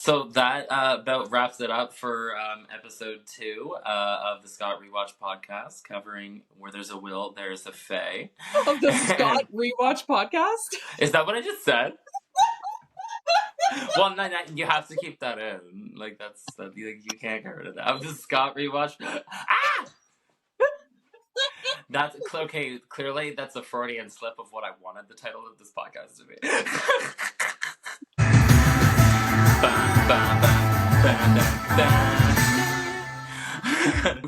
So that about wraps it up for episode 2 of the Scott Rewatch podcast, covering Where There's a Will, There's a Fae. Of the Scott Rewatch podcast? Is that what I just said? Well, no, you have to keep that in. Like, you can't get rid of that. Of the Scott Rewatch. Ah! That's okay. Clearly, that's a Freudian slip of what I wanted the title of this podcast to be.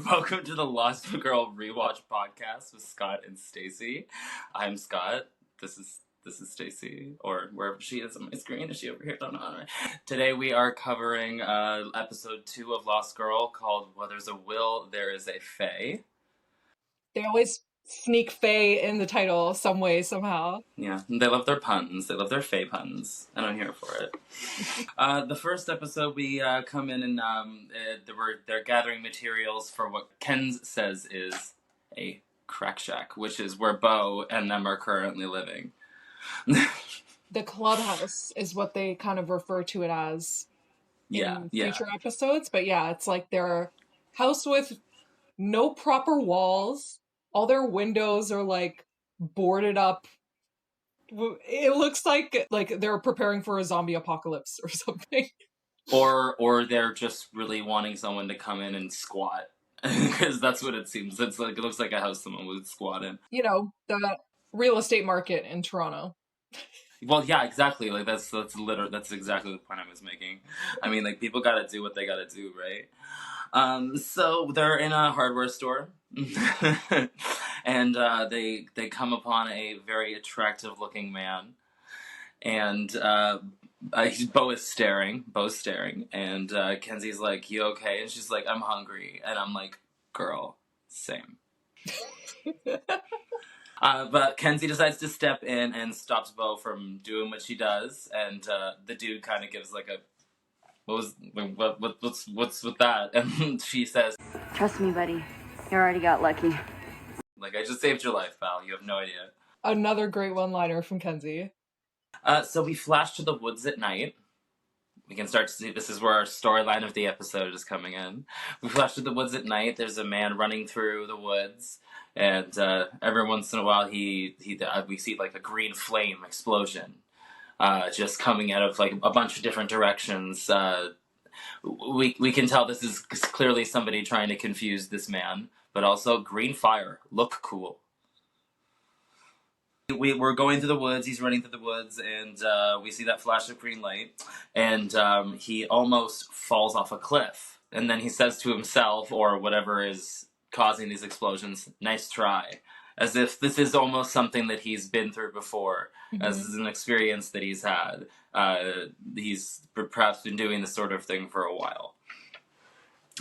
Welcome to the Lost Girl Rewatch podcast with Scott and Stacie. I'm Scott. This is Stacie, or wherever she is on my screen. Is she over here? Don't know. Today we are covering episode 2 of Lost Girl, called "Where There's a Will, There Is a Fae." They always sneak fae in the title some way, somehow. Yeah, they love their puns. They love their fae puns, and I'm here for it. The first episode, we come in and they're gathering materials for what Ken says is a crack shack, which is where Bo and them are currently living. The clubhouse is what they kind of refer to it as in future episodes. But yeah, it's like their house with no proper walls. All their windows are like boarded up. It looks like they're preparing for a zombie apocalypse or something. Or they're just really wanting someone to come in and squat. Because that's what it seems. It looks like a house someone would squat in. You know, the real estate market in Toronto. Well, yeah, exactly. Like that's exactly the point I was making. I mean, like, people gotta do what they gotta do, right? So they're in a hardware store, and they come upon a very attractive looking man, and Bo's staring, and Kenzie's like, "You okay?" And she's like, "I'm hungry," and I'm like, "Girl, same." But Kenzie decides to step in and stops Bo from doing what she does, and the dude kind of gives like a, what's with that? And she says, "Trust me, buddy. You already got lucky." Like, I just saved your life, pal. You have no idea. Another great one-liner from Kenzie. So we flash to the woods at night. We can start to see, this is where our storyline of the episode is coming in. We flash to the woods at night. There's a man running through the woods, and every once in a while we see like a green flame explosion, just coming out of like a bunch of different directions. We can tell this is clearly somebody trying to confuse this man, but also green fire, look cool. We're going through the woods, he's running through the woods, and we see that flash of green light, and he almost falls off a cliff. And then he says to himself, or whatever is causing these explosions, "Nice try." As if this is almost something that he's been through before, as is an experience that he's had. He's perhaps been doing this sort of thing for a while.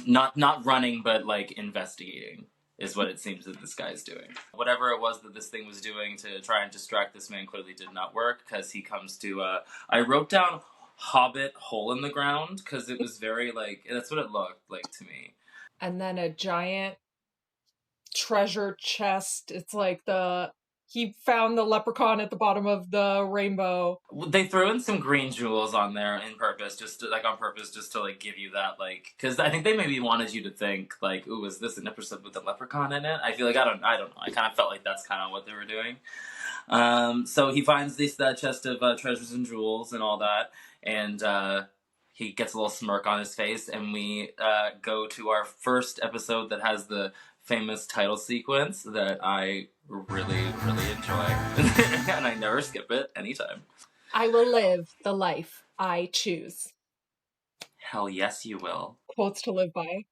Not running, but like investigating is what it seems that this guy's doing. Whatever it was that this thing was doing to try and distract this man clearly did not work, because he comes to, I wrote down Hobbit hole in the ground, because it was very like, that's what it looked like to me. And then a giant treasure chest. It's like he found the leprechaun at the bottom of the rainbow. They threw in some green jewels on there on purpose, just to like give you that, like, because I think they maybe wanted you to think like, "Ooh, is this an episode with a leprechaun in it?" I feel like I don't know. I kind of felt like that's kind of what they were doing. So he finds this chest of treasures and jewels and all that, and he gets a little smirk on his face, and we go to our first episode that has the famous title sequence that I really, really enjoy. And I never skip it anytime. "I will live the life I choose." Hell yes, you will. Quotes to live by.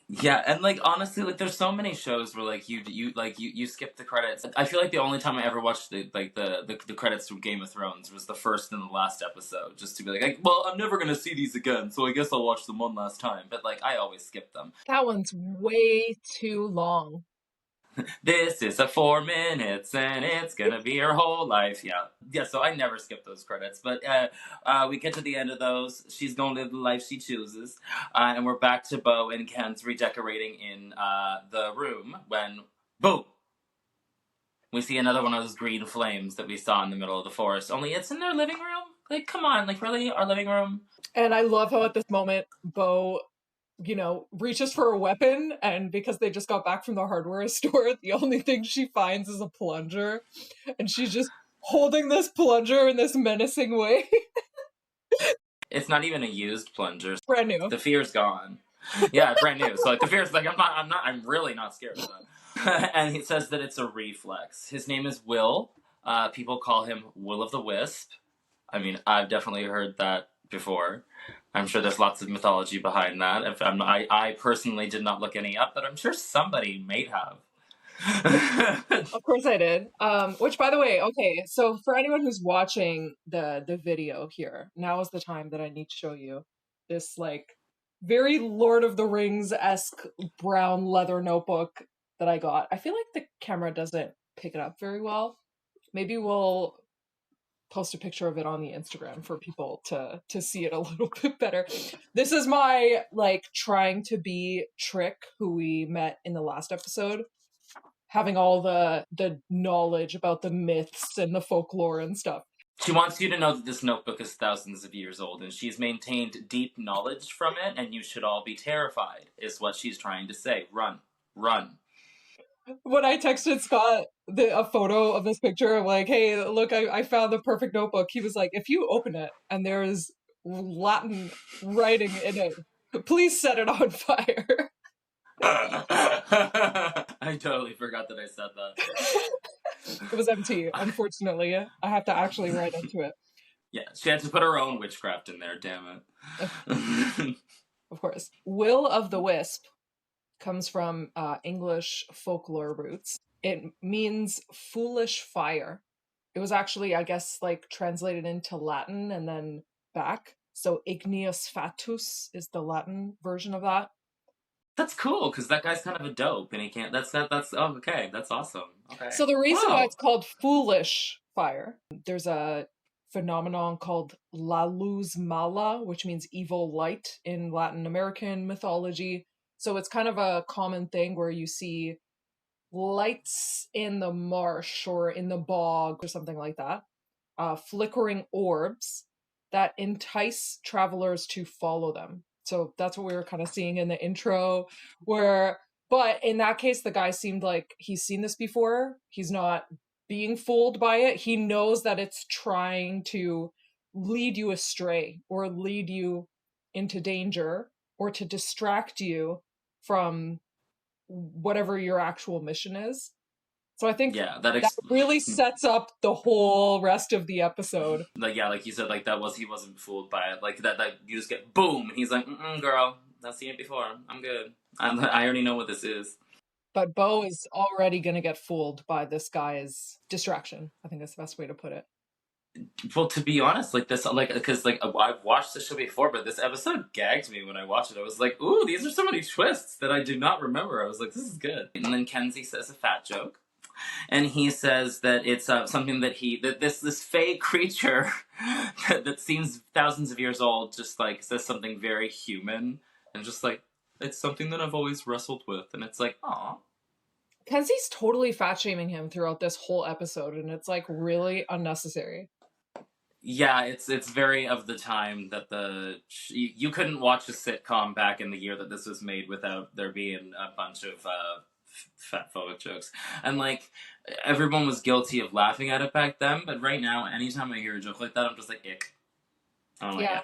Yeah, and like, honestly, like, there's so many shows where like you skip the credits. I feel like the only time I ever watched the credits from Game of Thrones was the first and the last episode, just to be like, well, I'm never gonna see these again, so I guess I'll watch them one last time. But like, I always skip them. That one's way too long. This is a 4 minutes, and it's gonna be your whole life. Yeah. So I never skip those credits. But we get to the end of those. She's gonna live the life she chooses, and we're back to Bo and Ken's redecorating in the room when, boom, we see another one of those green flames that we saw in the middle of the forest. Only it's in their living room. Like, come on, like, really? Our living room? And I love how at this moment, Bo, reaches for a weapon, and because they just got back from the hardware store, the only thing she finds is a plunger. And she's just holding this plunger in this menacing way. It's not even a used plunger. Brand new. The fear's gone. Yeah, brand new. So, like, the fear's like, I'm really not scared of that. And he says that it's a reflex. His name is Will. People call him Will of the Wisp. I mean, I've definitely heard that before. I'm sure there's lots of mythology behind that. I personally did not look any up, but I'm sure somebody may have. Of course I did. Which, by the way, okay, so for anyone who's watching the video here, now is the time that I need to show you this, like, very Lord of the Rings-esque brown leather notebook that I got. I feel like the camera doesn't pick it up very well. Maybe we'll post a picture of it on the Instagram for people to see it a little bit better. This is my, like, trying to be Trick, who we met in the last episode, having all the knowledge about the myths and the folklore and stuff. She wants you to know that this notebook is thousands of years old, and she's maintained deep knowledge from it, and you should all be terrified, is what she's trying to say. Run. Run. When I texted Scott a photo of this picture, I'm like, hey, look, I found the perfect notebook. He was like, if you open it and there's Latin writing in it, please set it on fire. I totally forgot that I said that. It was empty, unfortunately. I have to actually write into it. Yeah, she had to put her own witchcraft in there, damn it. Of course. Will of the Wisp comes from English folklore roots. It means foolish fire. It was actually, I guess, like, translated into Latin and then back. So igneus fatus is the Latin version of that. That's cool, because that guy's kind of a dope, and he can't, that's, oh, okay, that's awesome. Okay. So the reason why it's called foolish fire, there's a phenomenon called la luz mala, which means evil light in Latin American mythology. So it's kind of a common thing where you see lights in the marsh or in the bog or something like that, flickering orbs that entice travelers to follow them. So that's what we were kind of seeing in the intro, but in that case, the guy seemed like he's seen this before. He's not being fooled by it. He knows that it's trying to lead you astray or lead you into danger or to distract you from whatever your actual mission is. So I think that really sets up the whole rest of the episode. Like, yeah, like you said, like he wasn't fooled by it. Like that you just get boom, and he's like, girl, I've seen it before. I'm good. I already know what this is. But Bo is already gonna get fooled by this guy's distraction. I think that's the best way to put it. Well, to be honest, like this, like, because like I've watched the show before, but this episode gagged me when I watched it. I was like, ooh, these are so many twists that I do not remember. I was like, this is good. And then Kenzie says a fat joke. And he says that it's something that this fey creature that seems thousands of years old just like says something very human and just like, it's something that I've always wrestled with. And it's like, aw. Kenzie's totally fat shaming him throughout this whole episode, and it's like really unnecessary. Yeah, it's very of the time that you couldn't watch a sitcom back in the year that this was made without there being a bunch of fat phobic jokes, and like everyone was guilty of laughing at it back then, but right now anytime I hear a joke like that, I'm just like, ick. I don't like it.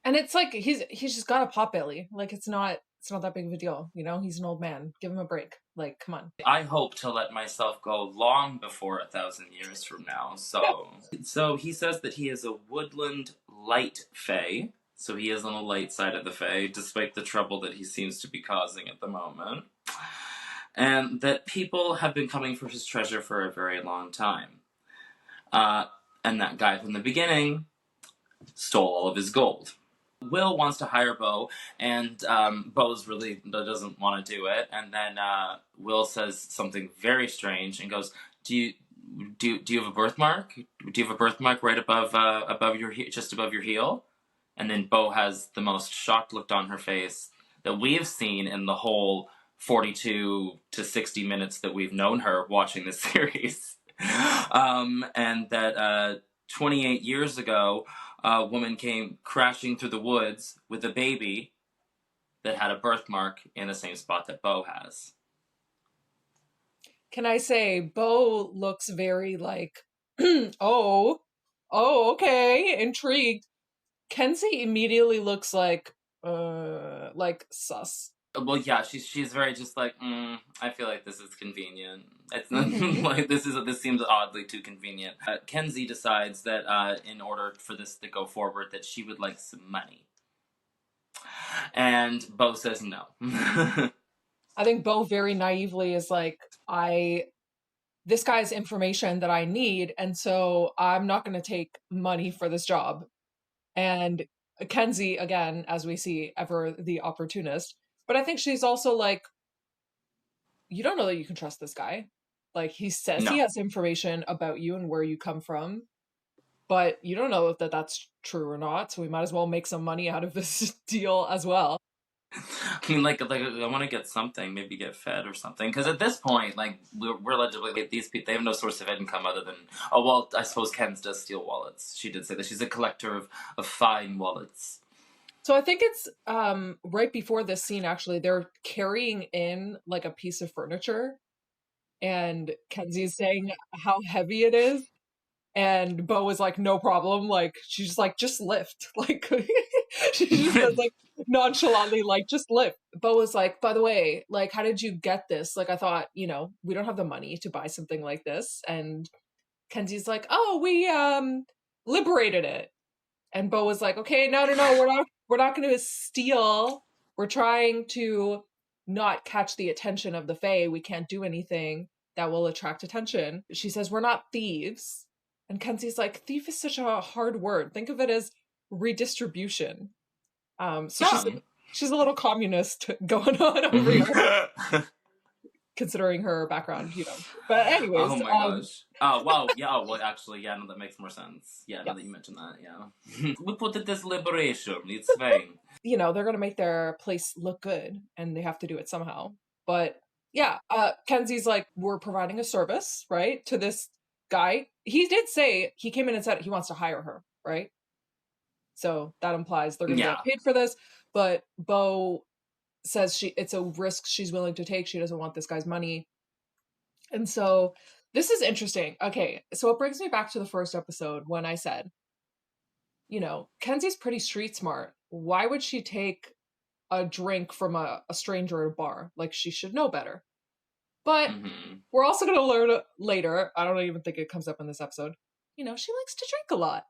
And it's like he's just got a pot belly. Like it's not that big of a deal, he's an old man. Give him a break. Like, come on. I hope to let myself go long before 1,000 years from now. So he says that he is a woodland light fae. So he is on the light side of the fae, despite the trouble that he seems to be causing at the moment. And that people have been coming for his treasure for a very long time. And that guy from the beginning stole all of his gold. Will wants to hire Bo, and Bo's really doesn't want to do it. And then Will says something very strange and goes, "Do you have a birthmark? Do you have a birthmark right above just above your heel?" And then Bo has the most shocked look on her face that we've seen in the whole 42 to 60 minutes that we've known her watching this series. And that 28 years ago, a woman came crashing through the woods with a baby that had a birthmark in the same spot that Bo has. Can I say Bo looks very like, oh, okay, intrigued. Kenzie immediately looks like sus. Well, yeah, she's very just like, I feel like this is convenient. It's not Mhm. like this seems oddly too convenient. Kenzie decides that in order for this to go forward, that she would like some money, and Bo says no. I think Bo very naively is like, this guy's information that I need, and so I'm not going to take money for this job. And Kenzie, again, as we see, ever the opportunist. But I think she's also like, you don't know that you can trust this guy. Like, he says he No. has information about you and where you come from, but you don't know if that's true or not. So we might as well make some money out of this deal as well. I mean, like I want to get something, maybe get fed or something. Because at this point, like we're allegedly these people, they have no source of income other than I suppose Ken's does steal wallets. She did say that she's a collector of fine wallets. So I think it's right before this scene. Actually, they're carrying in like a piece of furniture, and Kenzie's saying how heavy it is. And Bo is like, no problem. Like, she's just like, just lift. Like, she just says, like, nonchalantly, like, just lift. Bo is like, by the way, like, how did you get this? Like, I thought, we don't have the money to buy something like this. And Kenzie's like, oh, we liberated it. And Bo was like, okay, no, we're not going to steal. We're trying to not catch the attention of the Fae. We can't do anything that will attract attention. She says, we're not thieves. And Kenzie's like, thief is such a hard word. Think of it as redistribution. So she's a little communist going on over here, considering her background, But anyways. Oh my gosh. Oh, wow. Yeah, well, actually, yeah, no, that makes more sense. Yeah, now that you mentioned that, yeah. We put it as liberation. It's fine. They're going to make their place look good, and they have to do it somehow. But yeah, Kenzie's like, we're providing a service, right, to this guy. He did say, he came in and said he wants to hire her, right? So that implies they're going to get paid for this. But Bo says it's a risk she's willing to take. She doesn't want this guy's money. And so this is interesting. Okay, so it brings me back to the first episode when I said, Kenzie's pretty street smart. Why would she take a drink from a stranger at a bar? Like, she should know better. But we're also going to learn later, I don't even think it comes up in this episode, she likes to drink a lot.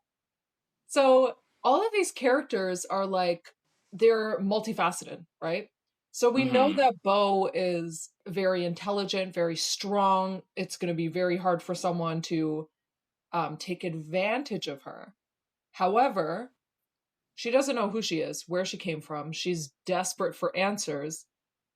So all of these characters are like, they're multifaceted, right? So we know that Bo is very intelligent, very strong. It's going to be very hard for someone to take advantage of her. However, she doesn't know who she is, where she came from. She's desperate for answers.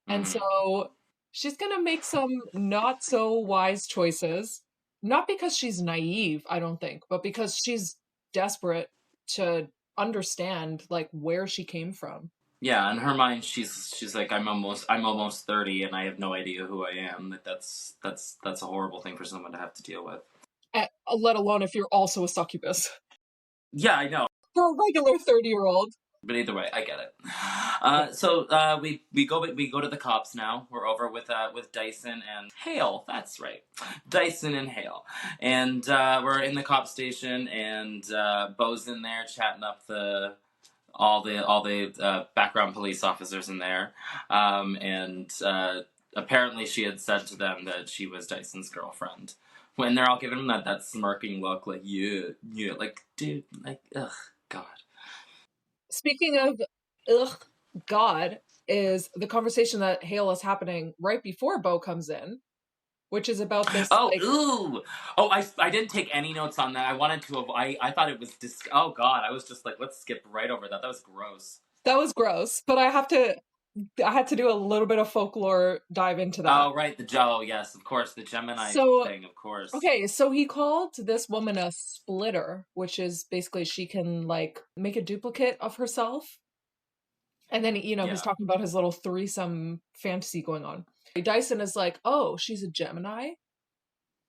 And so she's going to make some not so wise choices, not because she's naive, I don't think, but because she's desperate to understand like where she came from. Yeah, in her mind, she's like, I'm almost 30, and I have no idea who I am. That's a horrible thing for someone to have to deal with. Let alone if you're also a succubus. Yeah, I know. For a regular 30-year-old. But either way, I get it. So we go to the cops now. We're over with Dyson and Hale. That's right, Dyson and Hale, and we're in the cop station, and Bo's in there chatting up all the background police officers in there, and apparently she had said to them that she was Dyson's girlfriend. When they're all giving him that smirking look, like yeah, like dude, like ugh, God. Speaking of ugh, God, is the conversation that Hale is happening right before Bo comes in, which is about this. Oh, ooh! Oh, I didn't take any notes on that. I wanted to. I thought it was oh God! I was just like, let's skip right over that. That was gross. That was gross, but I had to do a little bit of folklore dive into that. Oh, right. Yes, of course. The Gemini thing, of course. Okay, so he called this woman a splitter, which is basically she can, like, make a duplicate of herself. And then, he's talking about his little threesome fantasy going on. Dyson is like, oh, she's a Gemini?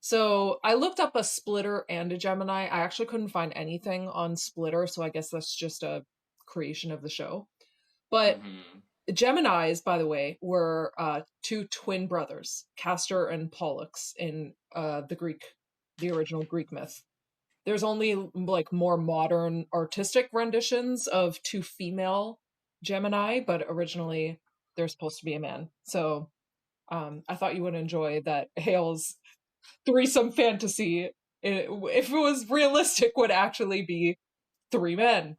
So I looked up a splitter and a Gemini. I actually couldn't find anything on splitter, so I guess that's just a creation of the show. But Geminis, by the way, were two twin brothers, Castor and Pollux, in the original Greek myth. There's only like more modern artistic renditions of two female Gemini, but originally they're supposed to be a man. So I thought you would enjoy that Hale's threesome fantasy, if it was realistic, would actually be 3 men.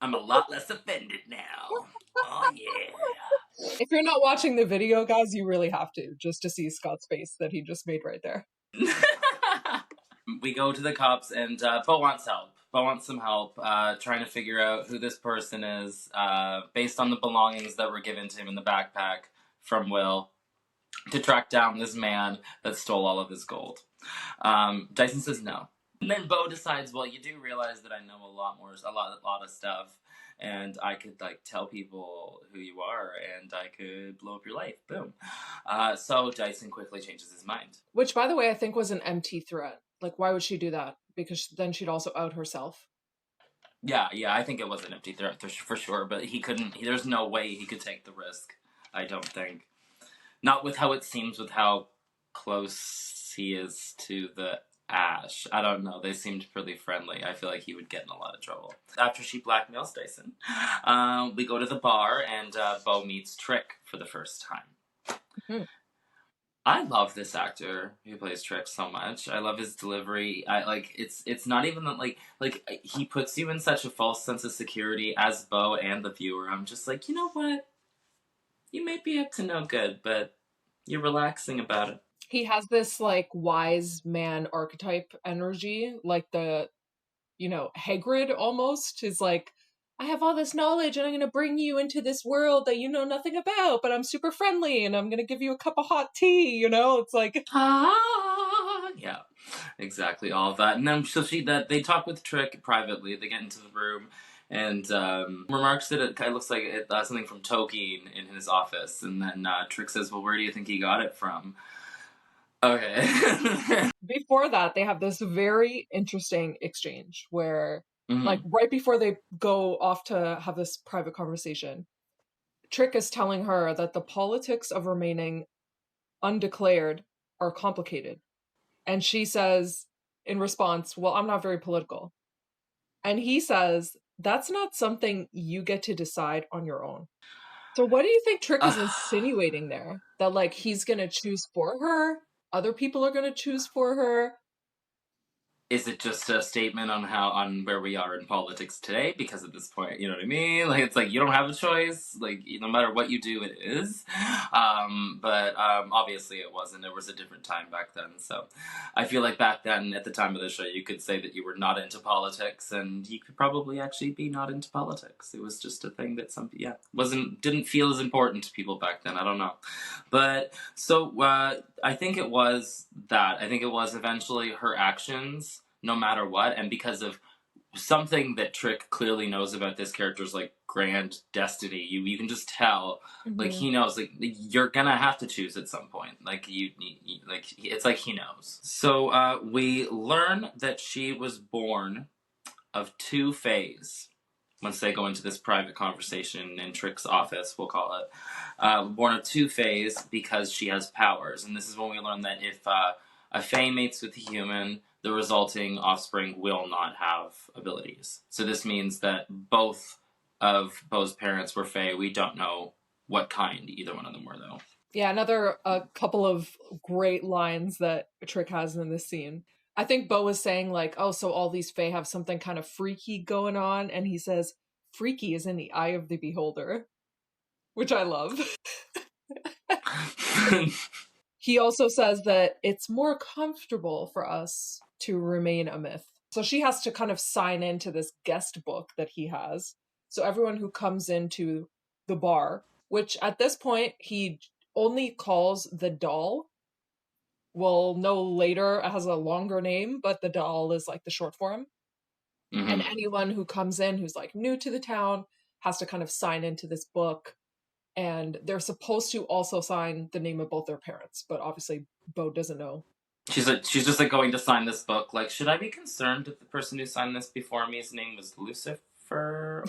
I'm a lot less offended now. Oh, yeah. If you're not watching the video, guys, you really have to, just to see Scott's face that he just made right there. We go to the cops, and Bo wants help. Bo wants some help trying to figure out who this person is based on the belongings that were given to him in the backpack from Will to track down this man that stole all of his gold. Dyson says no. And then Bo decides, well, you do realize that I know a lot of stuff, and I could like tell people who you are, and I could blow up your life. Boom. So Dyson quickly changes his mind. Which, by the way, I think was an empty threat. Like, why would she do that? Because then she'd also out herself. Yeah, I think it was an empty threat for sure, but he couldn't. There's no way he could take the risk. I don't think. Not with how it seems, with how close he is to the Ash. I don't know. They seemed pretty friendly. I feel like he would get in a lot of trouble. After she blackmails Dyson, we go to the bar, and Bo meets Trick for the first time. Mm-hmm. I love this actor who plays Trick so much. I love his delivery. It's not even that like he puts you in such a false sense of security as Bo and the viewer. I'm just like, you know what? You may be up to no good, but you're relaxing about it. He has this like wise man archetype energy, like the, Hagrid almost is like, I have all this knowledge and I'm going to bring you into this world that you know nothing about, but I'm super friendly and I'm going to give you a cup of hot tea, It's like... Yeah, exactly, all of that. And then they talk with Trick privately. They get into the room and remarks that it kind of looks like something from Tolkien in his office. And then Trick says, well, where do you think he got it from? Okay. Before that, they have this very interesting exchange where, like, right before they go off to have this private conversation, Trick is telling her that the politics of remaining undeclared are complicated. And she says, in response, well, I'm not very political. And he says, that's not something you get to decide on your own. So what do you think Trick is insinuating there? That, like, he's going to choose for her? Other people are going to choose for her? Is it just a statement on where we are in politics today? Because at this point, you know what I mean? Like, it's like, you don't have a choice. Like, no matter what you do, it is. But obviously it wasn't. There was a different time back then. So I feel like back then, at the time of the show, you could say that you were not into politics, and you could probably actually be not into politics. It was just a thing that didn't feel as important to people back then. I don't know. But, so, I think it was that. I think it was eventually her actions, no matter what, and because of something that Trick clearly knows about this character's like grand destiny. You can just tell, like, he knows, like, you're gonna have to choose at some point. Like, it's like he knows. So we learn that she was born of 2 fays. Once they go into this private conversation in Trick's office, we'll call it, born of 2 fays because she has powers. And this is when we learn that if a fae mates with a human, the resulting offspring will not have abilities. So this means that both of Bo's parents were fae. We don't know what kind either one of them were, though. Yeah, another couple of great lines that Trick has in this scene. I think Bo was saying, like, oh, so all these fae have something kind of freaky going on, and he says, freaky is in the eye of the beholder, which I love. He also says that it's more comfortable for us to remain a myth. So she has to kind of sign into this guest book that he has. So everyone who comes into the bar, which at this point he only calls the doll. We'll know later it has a longer name, but the doll is like the short form. Mm-hmm. And anyone who comes in who's like new to the town has to kind of sign into this book. and they're supposed to also sign the name of both their parents, but obviously Bo doesn't know. She's just like going to sign this book. Like, should I be concerned if the person who signed this before me's name was Lucifer, or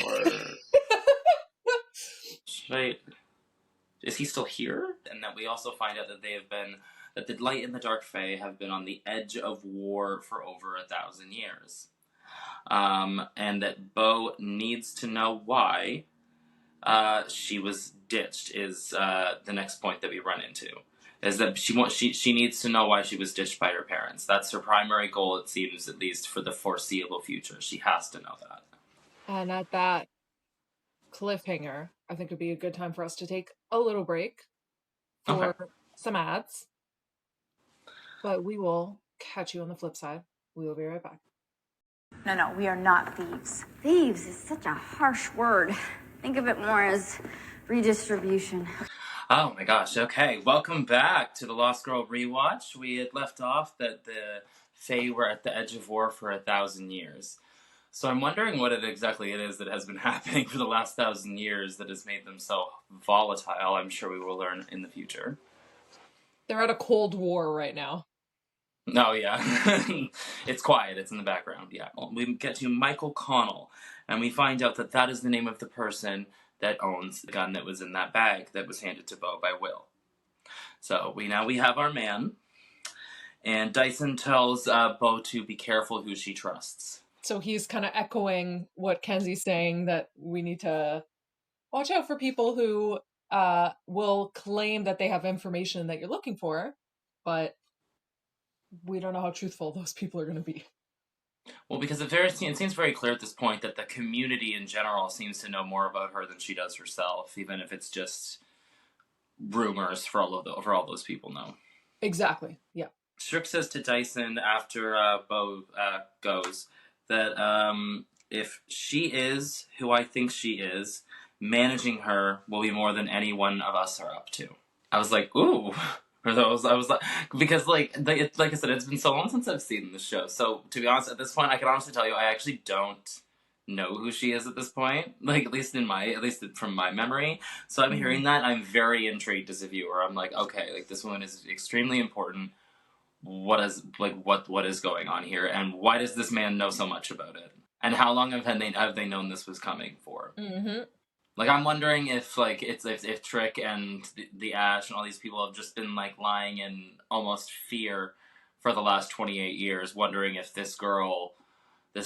should I? Is he still here? And that we also find out that that the light and the dark fae have been on the edge of war for over 1,000 years, and that Bo needs to know why she was ditched. Is the next point that we run into. Is that she needs to know why she was ditched by her parents. That's her primary goal, it seems, at least for the foreseeable future. She has to know that. And at that cliffhanger, I think it'd be a good time for us to take a little break for some ads. But we will catch you on the flip side. We will be right back. No, we are not thieves. Thieves is such a harsh word. Think of it more as redistribution. Oh my gosh, okay. Welcome back to the Lost Girl Rewatch. We had left off that the Fae were at the edge of war for 1,000 years. So I'm wondering what exactly it is that has been happening for the last 1,000 years that has made them so volatile. I'm sure we will learn in the future. They're at a Cold War right now. Oh, yeah. It's quiet. It's in the background, yeah. We get to Michael Connell, and we find out that that is the name of the person that owns the gun that was in that bag that was handed to Bo by Will. So we have our man, and Dyson tells Bo to be careful who she trusts. So he's kind of echoing what Kenzie's saying, that we need to watch out for people who will claim that they have information that you're looking for, but we don't know how truthful those people are going to be. Well, because it seems very clear at this point that the community in general seems to know more about her than she does herself, even if it's just rumors for all those people know. Exactly, yeah. Shook says to Dyson after Bo goes that if she is who I think she is, managing her will be more than any one of us are up to. I was like, ooh. I was like, because like I said, it's been so long since I've seen this show. So to be honest, at this point, I can honestly tell you, I actually don't know who she is at this point. Like at least from my memory. So I'm hearing that, I'm very intrigued as a viewer. I'm like, okay, like this woman is extremely important. What is going on here, and why does this man know so much about it? And how long have they known this was coming for? Mm-hmm. Like, I'm wondering if Trick and the Ash and all these people have just been, like, lying in almost fear for the last 28 years, wondering if this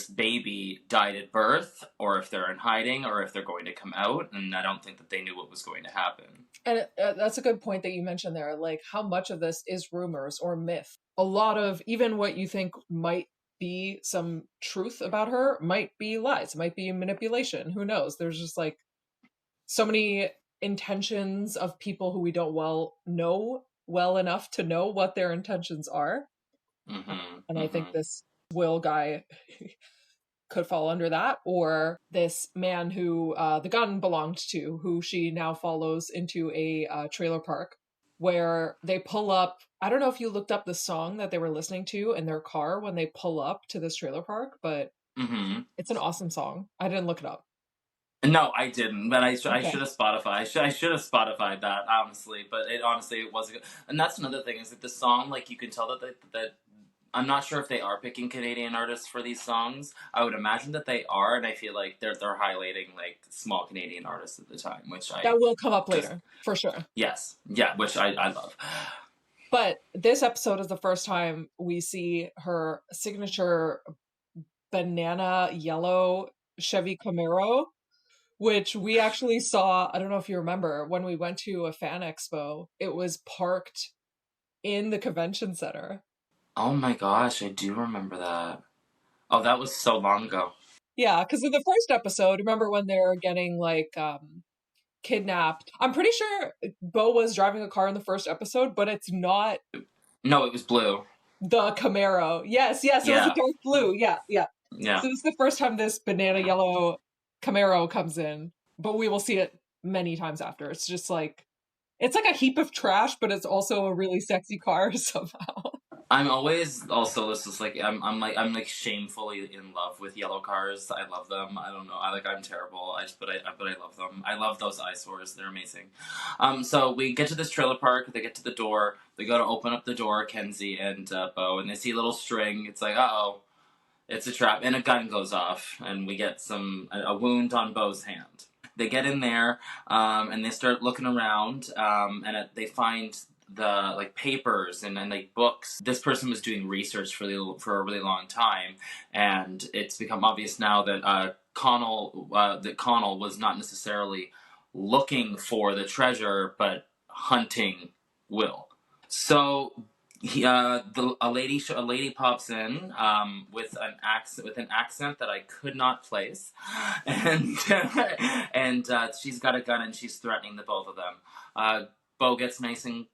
baby died at birth, or if they're in hiding, or if they're going to come out, and I don't think that they knew what was going to happen. And that's a good point that you mentioned there, like, how much of this is rumors or myth? A lot of, even what you think might be some truth about her, might be lies, might be manipulation, who knows? There's just, like, so many intentions of people who we don't know well enough to know what their intentions are. And I think this Will guy could fall under that, or this man who the gun belonged to, who she now follows into a trailer park where they pull up. I don't know if you looked up the song that they were listening to in their car when they pull up to this trailer park, but it's an awesome song. I didn't look it up. No, I didn't, but I should have Spotify. I should have Spotify'd that, honestly. But it wasn't good. And that's another thing, is that the song, like, you can tell that I'm not sure if they are picking Canadian artists for these songs. I would imagine that they are, and I feel like they're highlighting, like, small Canadian artists at the time, that will come up later, for sure. Yes, yeah, which I love. But this episode is the first time we see her signature banana yellow Chevy Camaro, which we actually saw, I don't know if you remember, when we went to a fan expo, it was parked in the convention center. Oh my gosh, I do remember that. Oh, that was so long ago. Yeah, because in the first episode, remember when they were getting, like, kidnapped? I'm pretty sure Bo was driving a car in the first episode, but it's not... No, it was blue. The Camaro. Yes, it was a dark blue. Yeah. So this is the first time this banana yellow Camaro comes in, but we will see it many times after. It's just like, it's like a heap of trash, but it's also a really sexy car somehow. I'm always also this is like I'm like shamefully in love with yellow cars. I love them. I don't know. I'm terrible. But I love them. I love those eyesores. They're amazing. So we get to this trailer park. They get to the door. They go to open up the door. Kenzie and Bo, and they see a little string. It's like, uh-oh, it's a trap, and a gun goes off, and we get a wound on Bo's hand. They get in there, and they start looking around, they find the like papers and like books. This person was doing research for a really long time, and it's become obvious now that Connell was not necessarily looking for the treasure, but hunting Will. So a lady pops in with an accent that I could not place, and she's got a gun and she's threatening the both of them. Bo gets nice and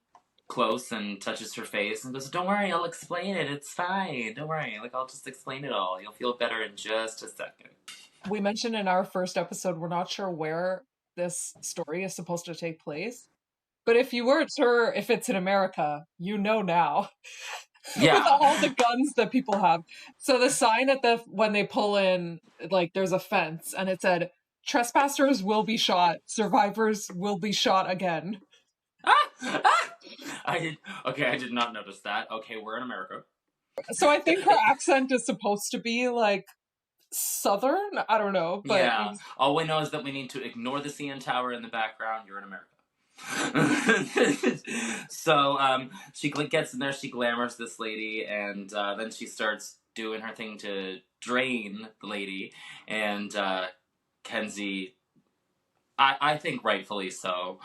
close and touches her face and goes, "Don't worry, I'll explain it. It's fine. Don't worry. Like, I'll just explain it all. You'll feel better in just a second." We mentioned in our first episode we're not sure where this story is supposed to take place. But if you weren't sure if it's in America, you know now. Yeah. With all the guns that people have. So the sign when they pull in, like, there's a fence, and it said, "Trespassers will be shot. Survivors will be shot again." I did not notice that. Okay, we're in America. So I think her accent is supposed to be, like, Southern? I don't know. But yeah. All we know is that we need to ignore the CN Tower in the background. You're in America. So she gets in there, she glamours this lady, and then she starts doing her thing to drain the lady, and Kenzie, I think rightfully so,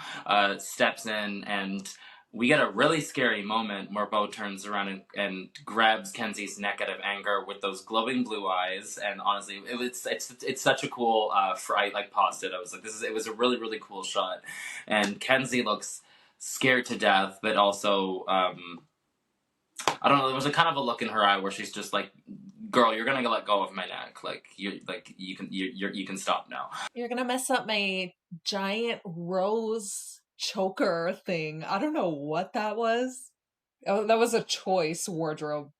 steps in, and we get a really scary moment where Bo turns around and grabs Kenzie's neck out of anger with those glowing blue eyes. And honestly, it's such a cool. I like paused it. I was like, it was a really really cool shot. And Kenzie looks scared to death, but also I don't know. There was a kind of a look in her eye where she's just like, "Girl, you're gonna let go of my neck. Like you can stop now. You're gonna mess up my giant rose choker thing." I don't know what that was. Oh, that was a choice wardrobe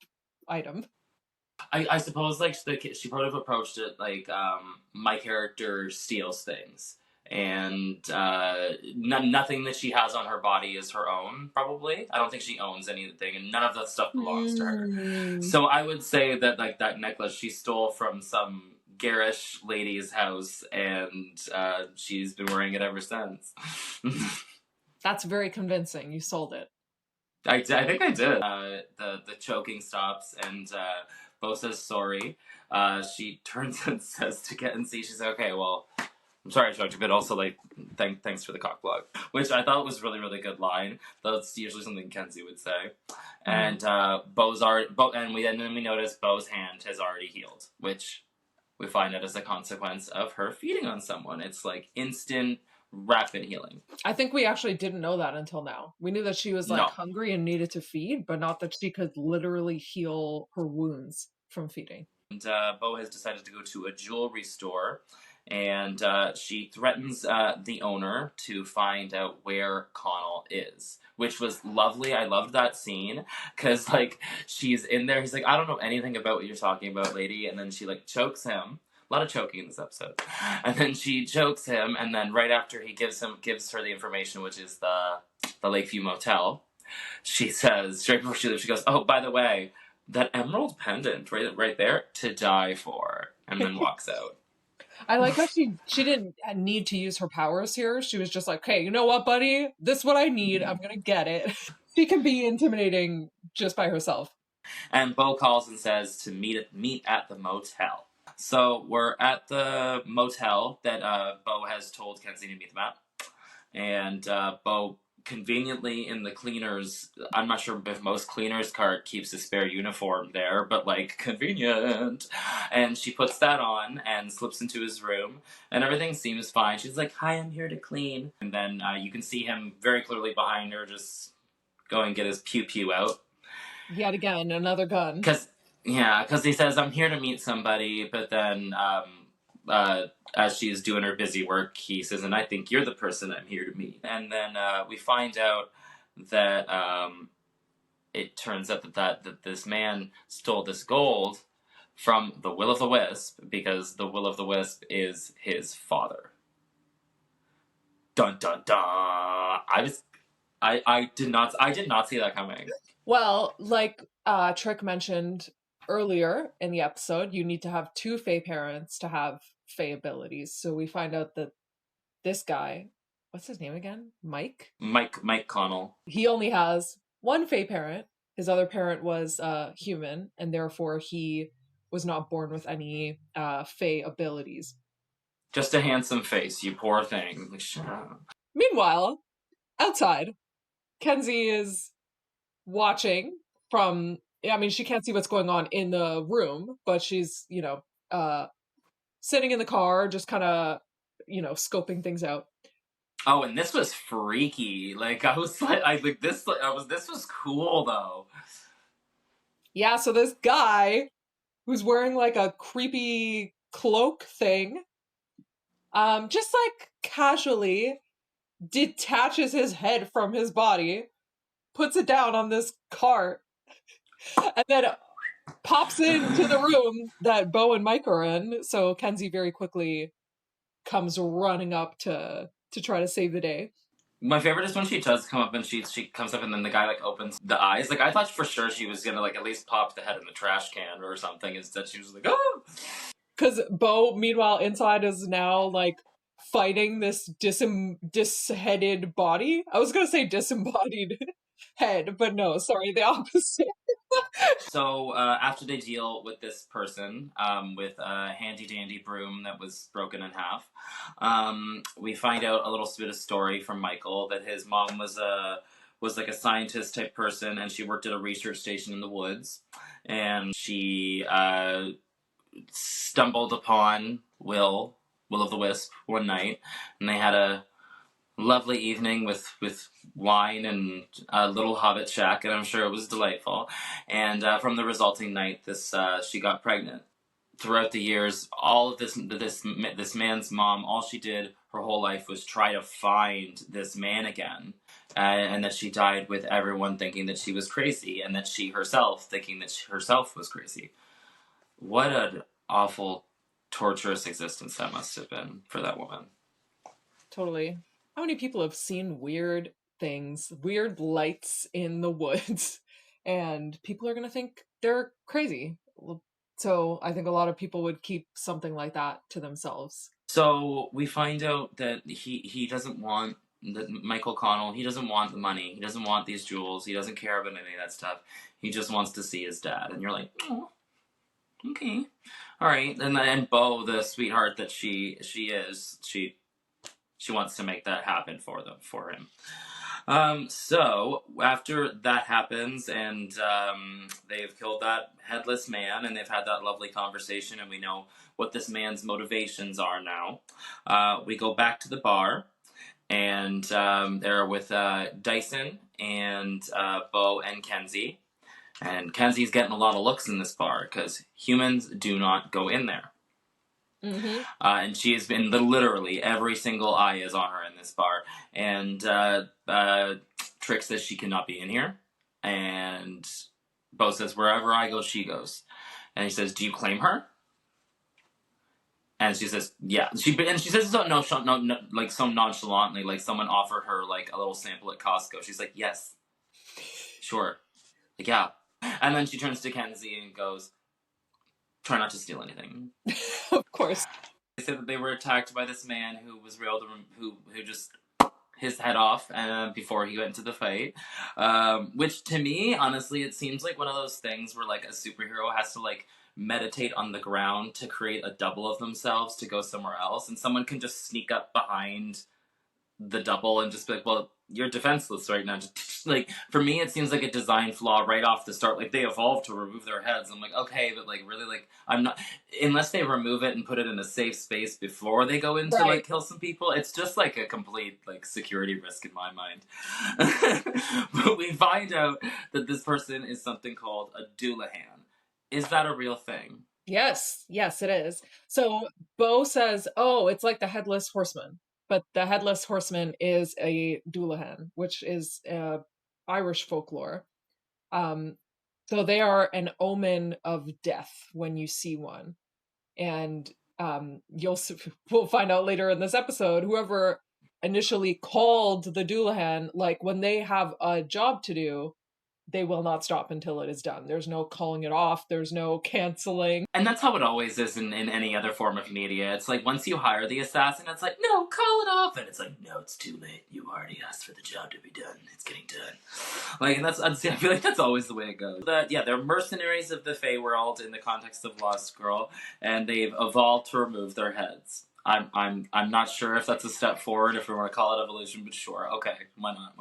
item. I suppose like she probably have approached it like my character steals things, and nothing that she has on her body is her own. Probably, I don't think she owns anything, and none of that stuff belongs to her. So I would say that like that necklace she stole from some garish lady's house, and she's been wearing it ever since. That's very convincing. You sold it. I think I did. The choking stops, and Bo says sorry. She turns and says to Kenzie, she's like, "Okay, well, I'm sorry I choked you, but also like thanks for the cock block," which I thought was really really good line. That's usually something Kenzie would say. And then we notice Bo's hand has already healed, which we find out as a consequence of her feeding on someone. It's like instant, rapid healing. I think we actually didn't know that until now. We knew that she was like hungry and needed to feed, but not that she could literally heal her wounds from feeding. And Bo has decided to go to a jewelry store, and she threatens the owner to find out where Connell is, which was lovely. I loved that scene because like she's in there. He's like, "I don't know anything about what you're talking about, lady," and then she like chokes him. A lot of choking in this episode. And then she chokes him, and then right after he gives her the information, which is the Lakeview Motel, she says, straight before she leaves, she goes, "Oh, by the way, that emerald pendant right there, to die for," and then walks out. I like how she didn't need to use her powers here. She was just like, "Hey, you know what, buddy? This is what I need. I'm gonna get it." She can be intimidating just by herself. And Bo calls and says to meet at the motel. So we're at the motel that Bo has told Kenzie to meet them at. And Bo conveniently in the cleaners, I'm not sure if most cleaners cart keeps a spare uniform there, but like convenient. And she puts that on and slips into his room, and everything seems fine. She's like, "Hi, I'm here to clean." And then you can see him very clearly behind her just go and get his pew out. Yet again, another gun. Because he says, "I'm here to meet somebody," but then as she's doing her busy work, he says, "And I think you're the person I'm here to meet." And then we find out that it turns out that this man stole this gold from the Will of the Wisp because the Will of the Wisp is his father. Dun dun dun! I did not see that coming. Well, like Trick mentioned earlier in the episode, you need to have 2 Fae parents to have Fae abilities. So we find out that this guy, what's his name again? Mike Connell. He only has 1 Fae parent. His other parent was human, and therefore he was not born with any Fae abilities. Just a handsome face, you poor thing. Like, shut up. Meanwhile, outside, Kenzie is watching from, I mean, she can't see what's going on in the room, but she's, sitting in the car, just kind of, scoping things out. Oh, and this was freaky. Like, I was like, this was cool though. Yeah, so this guy who's wearing like a creepy cloak thing, just like casually detaches his head from his body, puts it down on this cart, and then pops into the room that Bo and Mike are in. So Kenzie very quickly comes running up to try to save the day. My favorite is when she does come up and she comes up and then the guy like opens the eyes. Like I thought for sure she was gonna like at least pop the head in the trash can or something. Instead she was like, oh! Because Bo, meanwhile, inside is now like fighting this disheaded body. I was gonna say disembodied head, but no, sorry, the opposite. So after they deal with this person with a handy dandy broom that was broken in half, we find out a little bit of story from Michael that his mom was like a scientist type person, and she worked at a research station in the woods, and she stumbled upon Will of the Wisp one night, and they had a lovely evening with wine and a little hobbit shack, and I'm sure it was delightful. And from the resulting night, she got pregnant. Throughout the years, all of this man's mom, all she did her whole life was try to find this man again, and that she died with everyone thinking that she was crazy, and that she herself thinking that she herself was crazy. What an awful, torturous existence that must have been for that woman. Totally. How many people have seen weird things, weird lights in the woods, and people are going to think they're crazy? So I think a lot of people would keep something like that to themselves. So we find out that he doesn't want, that Michael Connell, he doesn't want the money. He doesn't want these jewels. He doesn't care about any of that stuff. He just wants to see his dad. And you're like, oh, okay. All right. And then Bo, the sweetheart that she is, she wants to make that happen for him. So after that happens, and they've killed that headless man, and they've had that lovely conversation, and we know what this man's motivations are now. We go back to the bar, and they're with Dyson and Bo and Kenzie. And Kenzie's getting a lot of looks in this bar because humans do not go in there. Mm-hmm. And she has been literally every single eye is on her in this bar. And Trick says she cannot be in here. And Bo says, wherever I go, she goes. And he says, do you claim her? And she says, yeah. She says no, like so nonchalantly, like someone offered her like a little sample at Costco. She's like, yes, sure, like yeah. And then she turns to Kenzie and goes, try not to steal anything. Of course. They said that they were attacked by this man who was who just his head off before he went into the fight. Which to me, honestly, it seems like one of those things where like a superhero has to like meditate on the ground to create a double of themselves to go somewhere else, and someone can just sneak up behind the double and just be like, well, you're defenseless right now. Just like, for me, it seems like a design flaw right off the start. Like, they evolved to remove their heads. I'm like, okay, but like, really, like, I'm not, unless they remove it and put it in a safe space before they go in to like kill some people, it's just like a complete like security risk in my mind. But we find out that this person is something called a Doulahan. Is that a real thing? Yes, it is. So Bo says, oh, it's like the Headless Horseman. But the Headless Horseman is a Doulahan, which is Irish folklore. So they are an omen of death when you see one. And we'll find out later in this episode, whoever initially called the Doulahan, like when they have a job to do, they will not stop until it is done. There's no calling it off. There's no canceling. And that's how it always is in any other form of media. It's like, once you hire the assassin, it's like, no, call it off. And it's like, no, it's too late. You already asked for the job to be done. It's getting done. Like, and I feel like that's always the way it goes. They're mercenaries of the Fey world in the context of Lost Girl, and they've evolved to remove their heads. I'm not sure if that's a step forward, if we want to call it evolution, but sure. Okay, why not?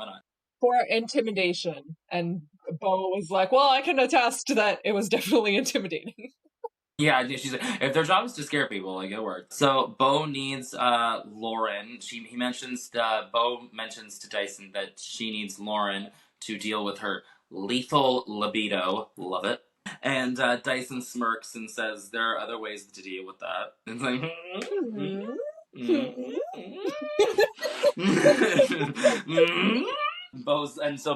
For intimidation. And Bo was like, well, I can attest that it was definitely intimidating. Yeah, she's like, if their job is to scare people, like, it works. So Bo needs Lauren. Bo mentions to Dyson that she needs Lauren to deal with her lethal libido. Love it. And Dyson smirks and says there are other ways to deal with that. And it's like,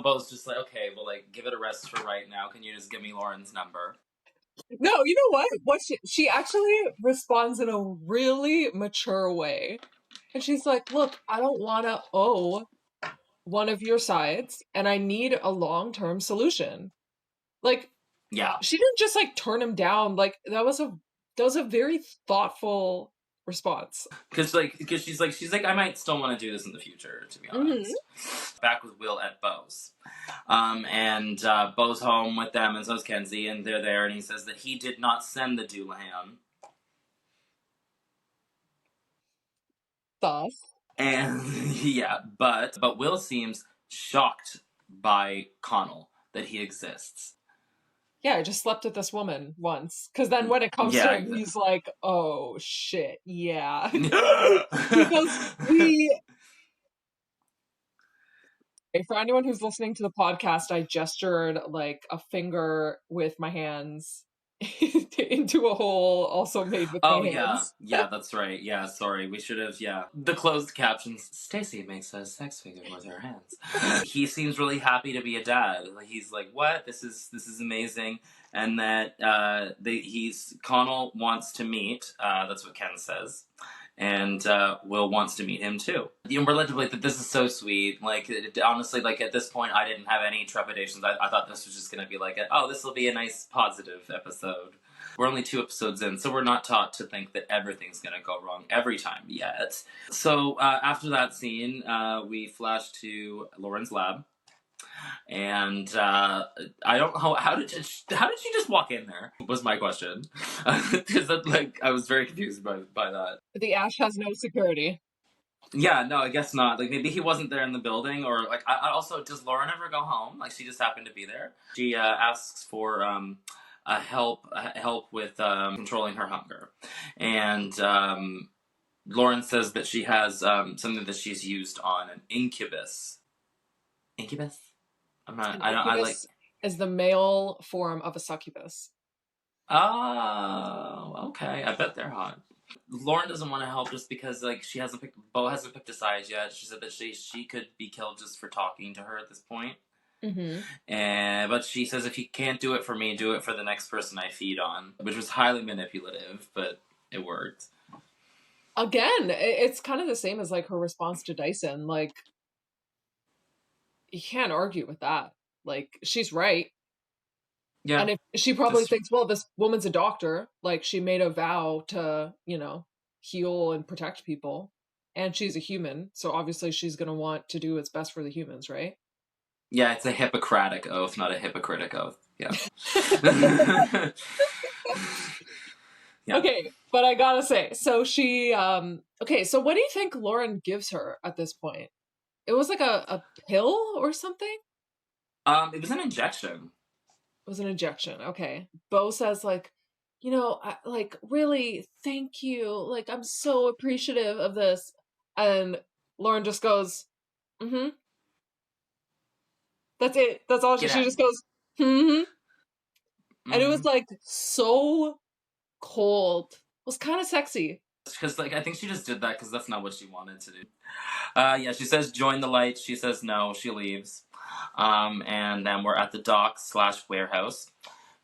Bo's just like, okay, well, like, give it a rest for right now. Can you just give me Lauren's number? No, you know what she actually responds in a really mature way, and she's like, look, I don't want to owe one of your sides, and I need a long-term solution. Like, yeah, she didn't just like turn him down. Like, that was a very thoughtful response. Because she's like, I might still want to do this in the future, to be honest. Mm-hmm. Back with Will at Bo's. And Bo's home with them, and so is Kenzie, and they're there, and he says that he did not send the Doulahan. Thus. And, yeah, but Will seems shocked by Connell, that he exists. Yeah, I just slept with this woman once. Because then when it comes to him, he's like, oh, shit, yeah. Because for anyone who's listening to the podcast, I gestured like a finger with my hands into a hole also made with my hands. Yeah, that's right. Yeah, sorry, we should have, the closed captions, Stacie makes a sex figure with her hands. He seems really happy to be a dad. He's like, what? This is amazing. And that Connell wants to meet, that's what Ken says. And Will wants to meet him too. And we're led to believe that this is so sweet. Like, honestly, like, at this point, I didn't have any trepidations. I thought this was just going to be like, this will be a nice, positive episode. We're only 2 episodes in, so we're not taught to think that everything's going to go wrong every time yet. So after that scene, we flash to Lauren's lab. And I don't know, how did she just walk in there, was my question. Because I was very confused by that. The Ash has no security. Yeah, no, I guess not. Like, maybe he wasn't there in the building, or like, I also, does Lauren ever go home? Like, she just happened to be there. She asks for help with controlling her hunger, and Lauren says that she has something that she's used on an incubus. Incubus? Is the male form of a succubus. Oh, okay. I bet they're hot. Lauren doesn't want to help just because, like, Bo hasn't picked a side yet. She said that she could be killed just for talking to her at this point. Mm-hmm. But she says, if you can't do it for me, do it for the next person I feed on, which was highly manipulative, but it worked. Again, it's kind of the same as, like, her response to Dyson. Like, you can't argue with that. Like, she's right. Yeah. And if she probably thinks, well, this woman's a doctor. Like, she made a vow to, heal and protect people. And she's a human. So obviously she's going to want to do what's best for the humans, right? Yeah, it's a Hippocratic oath, not a hypocritic oath. Yeah. Yeah. Okay, but I gotta say, so she, so what do you think Lauren gives her at this point? It was like a pill or something? It was an injection. It was an injection, okay. Bo says, like, really, thank you. Like, I'm so appreciative of this. And Lauren just goes, mm-hmm. That's it. That's all. She just goes, mm-hmm. And it was, like, so cold. It was kind of sexy. Because, like, I think she just did that because that's not what she wanted to do. Yeah, she says join the light. She says no. She leaves. And then we're at the dock/warehouse.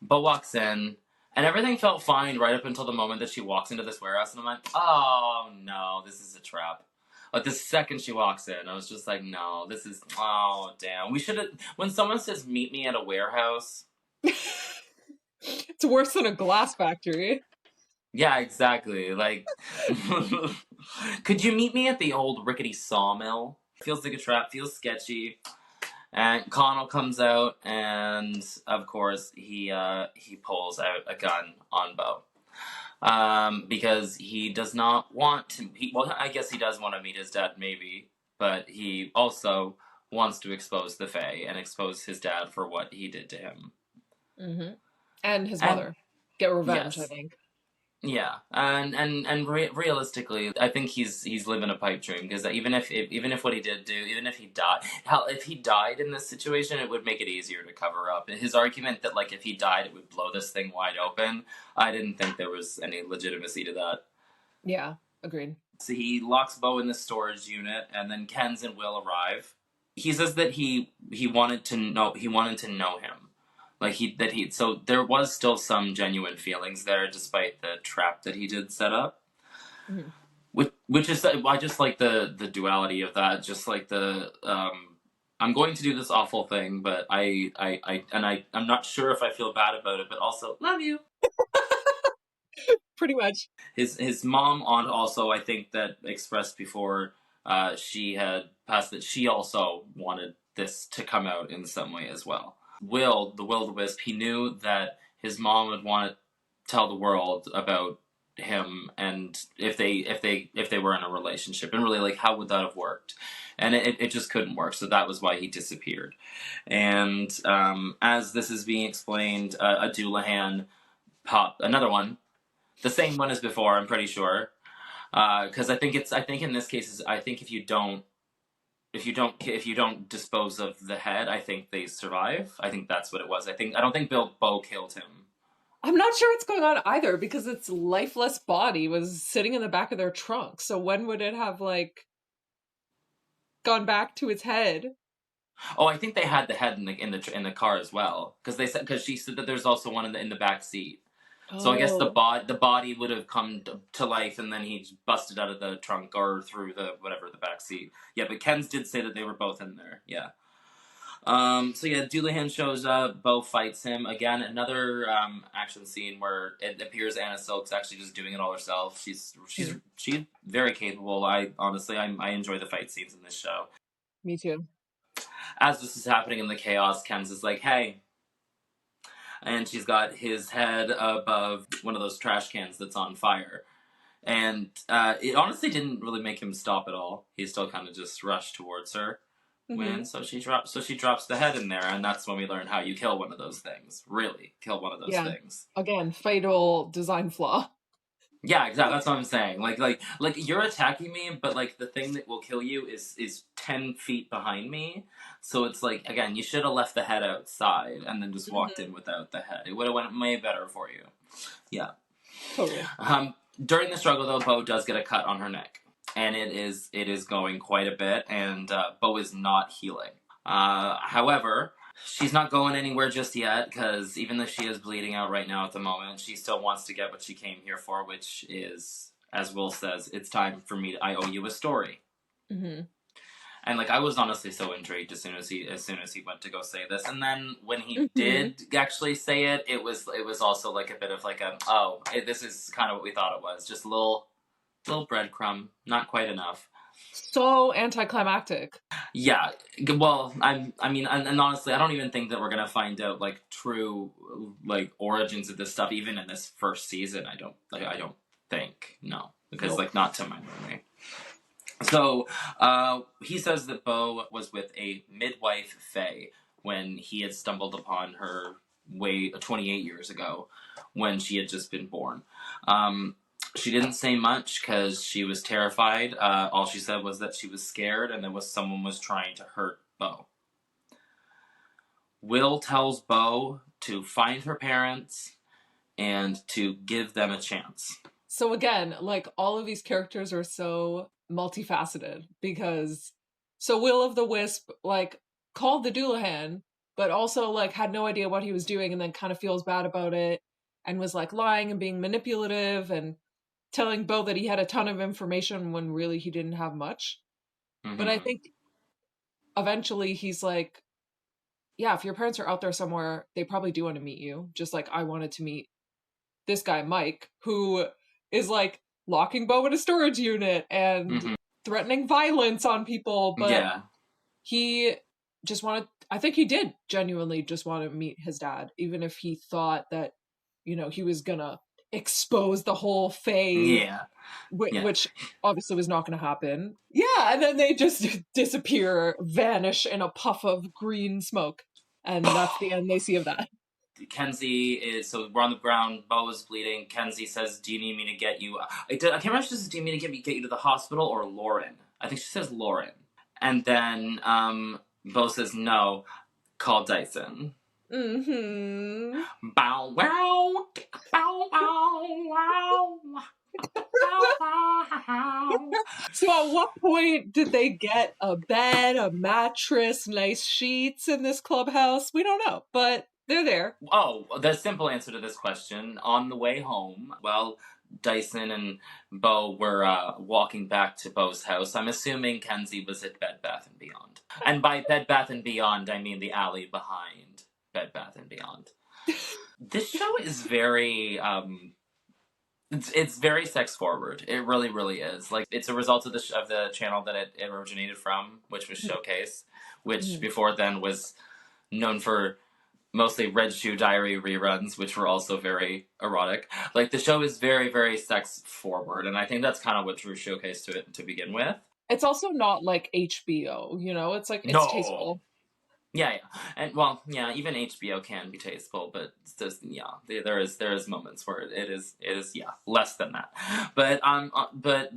Bo walks in, and everything felt fine right up until the moment that she walks into this warehouse, and I'm like, oh no, this is a trap. Like, the second she walks in, I was just like, no, this is, oh damn. We should have, when someone says meet me at a warehouse. It's worse than a glass factory. Yeah, exactly. Like, could you meet me at the old rickety sawmill? Feels like a trap, feels sketchy. And Connell comes out, and of course he pulls out a gun on Bo, because he does not want to. Well, I guess he does want to meet his dad, maybe, but he also wants to expose the Fae and expose his dad for what he did to him. Mm-hmm. And his mother. Get revenge, yes. I think. Yeah, and realistically, I think he's living a pipe dream, because even if what he did do, even if he died, hell, if he died in this situation, it would make it easier to cover up. His argument that, like, if he died, it would blow this thing wide open, I didn't think there was any legitimacy to that. Yeah, agreed. So he locks Bo in the storage unit, and then Ken's and Will arrive. He says that he wanted to know him. Like, so there was still some genuine feelings there, despite the trap that he did set up. Mm-hmm. Which is, I just like the duality of that. Just like the, I'm going to do this awful thing, but I'm not sure if I feel bad about it, but also love you. Pretty much. His mom also, I think, that expressed before she had passed, that she also wanted this to come out in some way as well. Will the Wisp, he knew that his mom would want to tell the world about him, and if they were in a relationship, and really, like, how would that have worked? And it just couldn't work, so that was why he disappeared. And as this is being explained, a Doulahan popped, another one, the same one as before, I'm pretty sure, because I think in this case, I think if you don't dispose of the head, I think they survive. I think that's what it was. I don't think Bo killed him. I'm not sure what's going on either, because its lifeless body was sitting in the back of their trunk. So when would it have, like, gone back to its head? Oh, I think they had the head in the car as well, because she said that there's also one in the back seat. So I guess the body would have come to life, and then he busted out of the trunk or through the back seat. Yeah, but Ken's did say that they were both in there. Yeah. So yeah, Doulahan shows up. Bo fights him again. Another action scene where it appears Anna Silk's actually just doing it all herself. She's very capable. I enjoy the fight scenes in this show. Me too. As this is happening in the chaos, Ken's is like, "Hey." And she's got his head above one of those trash cans that's on fire. And it honestly didn't really make him stop at all. He still kind of just rushed towards her. Mm-hmm. So she drops the head in there, and that's when we learn how you kill one of those things. Really kill one of those things. Again, fatal design flaw. Yeah, exactly. That's what I'm saying. Like you're attacking me, but, like, the thing that will kill you is 10 feet behind me. So it's like, again, you should have left the head outside and then just walked in without the head. It would have went way better for you. Yeah. Totally. During the struggle, though, Bo does get a cut on her neck, and it is going quite a bit, and Bo is not healing. However, she's not going anywhere just yet, because even though she is bleeding out right now at the moment, she still wants to get what she came here for, which is, as Will says, it's time for me. I owe you a story. Mm-hmm. And, like, I was honestly so intrigued as soon as he went to go say this, and then when he did actually say it, it was also like a bit of like this is kind of what we thought it was, just a little breadcrumb, not quite enough. So anticlimactic. Yeah, well, I mean, honestly, I don't even think that we're gonna find out, like, true, like, origins of this stuff even in this first season. I don't think, no, because like, not to my memory. So he says that Bo was with a midwife fae when he had stumbled upon her 28 years ago, when she had just been born. She didn't say much because she was terrified. All she said was that she was scared and that someone was trying to hurt Bo. Will tells Bo to find her parents and to give them a chance. So again, like, all of these characters are so multifaceted because so Will-o'-the-Wisp, like, called the Doulahan, but also, like, had no idea what he was doing and then kind of feels bad about it and was, like, lying and being manipulative and telling Bo that he had a ton of information when really he didn't have much. But I think eventually he's like, yeah, if your parents are out there somewhere, they probably do want to meet you. Just like I wanted to meet this guy, Mike, who is like locking Bo in a storage unit and threatening violence on people. But he just wanted, I think he did genuinely just want to meet his dad, even if he thought that, you know, he was gonna expose the whole Fae, which obviously was not going to happen. Yeah, and then they just disappear, vanish in a puff of green smoke, and that's the end they see of that. Kenzie is, so we're on the ground, Bo is bleeding. Kenzie says, do you need me to get you? I can't remember if she says, do you need me to get you to the hospital or Lauren? I think she says Lauren. And then Bo says, no, call Dyson. Mm-hmm. Bow wow, bow wow, wow. So at what point did they get a bed, a mattress, nice sheets in this clubhouse? We don't know, but they're there. Oh, the simple answer to this question, on the way home, well, Dyson and Bo were walking back to Bo's house. I'm assuming Kenzie was at Bed Bath & Beyond. And by Bed Bath & Beyond, I mean the alley behind Bed Bath & Beyond. This show is very... It's very sex forward. It really, really is. Like, it's a result of the channel that it originated from, which was Showcase, which before then was known for mostly Red Shoe Diary reruns, which were also very erotic. Like, the show is very, very sex forward, and I think that's kind of what drew Showcase to it to begin with. It's also not like HBO, you know? It's like, it's tasteful. Yeah, and well, yeah, even HBO can be tasteful, but it's just, there is moments where it is less than that. But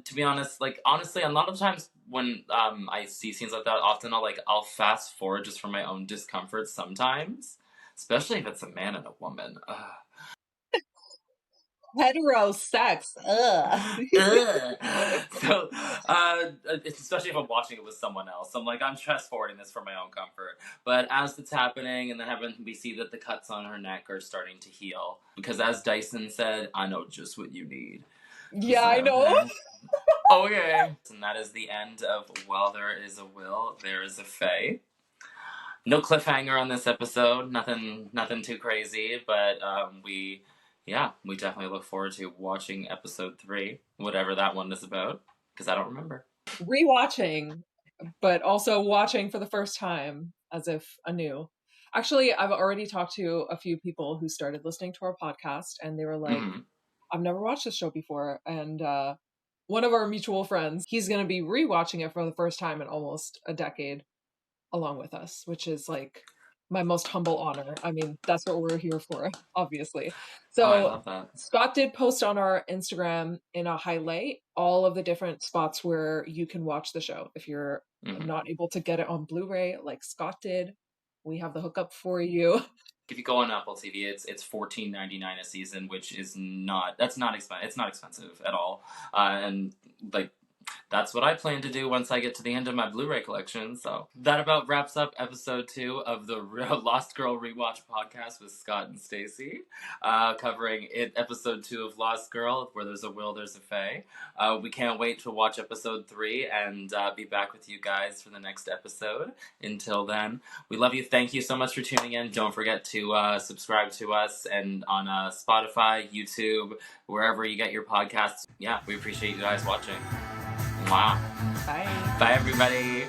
to be honest, like, honestly, a lot of times when I see scenes like that, often I'll fast forward just for my own discomfort sometimes, especially if it's a man and a woman. Hetero sex. Ugh. So, especially if I'm watching it with someone else, I'm like, I'm fast forwarding this for my own comfort. But as it's happening, and then we see that the cuts on her neck are starting to heal, because as Dyson said, I know just what you need. Yeah, so, I know. Okay. And that is the end of While There Is a Will, There Is a Fae. No cliffhanger on this episode. Nothing too crazy, but we definitely look forward to watching episode 3, whatever that one is about, because I don't remember. Rewatching, but also watching for the first time as if anew. Actually, I've already talked to a few people who started listening to our podcast, and they were like, I've never watched this show before. And one of our mutual friends, he's going to be rewatching it for the first time in almost a decade along with us, which is like my most humble honor. I mean, that's what we're here for, obviously. So I love that. Scott did post on our Instagram in a highlight all of the different spots where you can watch the show. If you're not able to get it on Blu-ray like Scott did, we have the hookup for you. If you go on Apple TV, it's $14.99 a season, which is not expensive. It's not expensive at all, and like, that's what I plan to do once I get to the end of my Blu-ray collection. So that about wraps up episode 2 of the Lost Girl Rewatch podcast with Scott and Stacie, covering episode 2 of Lost Girl, Where There's a Will, There's a Fae. We can't wait to watch episode 3 and be back with you guys for the next episode. Until then, we love you. Thank you so much for tuning in. Don't forget to subscribe to us and on Spotify, YouTube, wherever you get your podcasts. Yeah, we appreciate you guys watching. Wow. Bye. Bye, everybody.